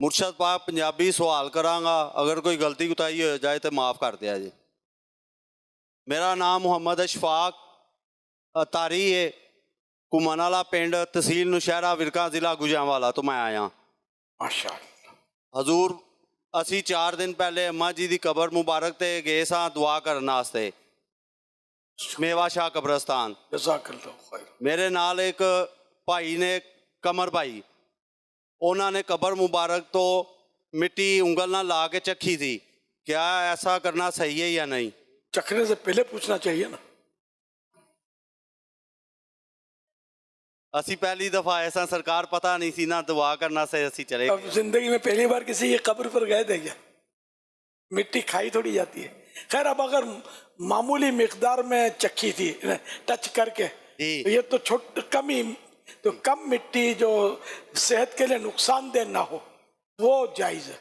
मुर्शद पाक पंजाबी सवाल करांगा, अगर कोई गलती कुताही हो जाए तो माफ़ कर दिया जी। मेरा नाम मुहम्मद अशफाक तारी है, कुमानाला पिंड तहसील नौशहरा विरका ज़िला गुजरांवाला तो मैं आया। माशाअल्लाह। हजूर असी 4 दिन पहले अम्मा जी की कबर मुबारक ते गए सां दुआ करने वास्ते, मेवा शाह कब्रस्तान। जज़ाकल्लाह खैर। मेरे नाल एक भाई ने, कमर भाई, उन्होंने कबर मुबारक तो मिट्टी उंगल ना ला के चखी थी। क्या ऐसा करना सही है या नहीं? चखने से पहले पूछना चाहिए ना। असी पहली दफा ऐसा सरकार पता नहीं सी ना, दुआ करना से असी चले। अब जिंदगी में पहली बार किसी की कब्र पर गए थे क्या? मिट्टी खाई थोड़ी जाती है। खैर, अब अगर मामूली मिकदार में चखी थी टच करके, तो ये तो कम ही, तो कम मिट्टी जो सेहत के लिए नुकसानदेह ना हो वो जायज़ है।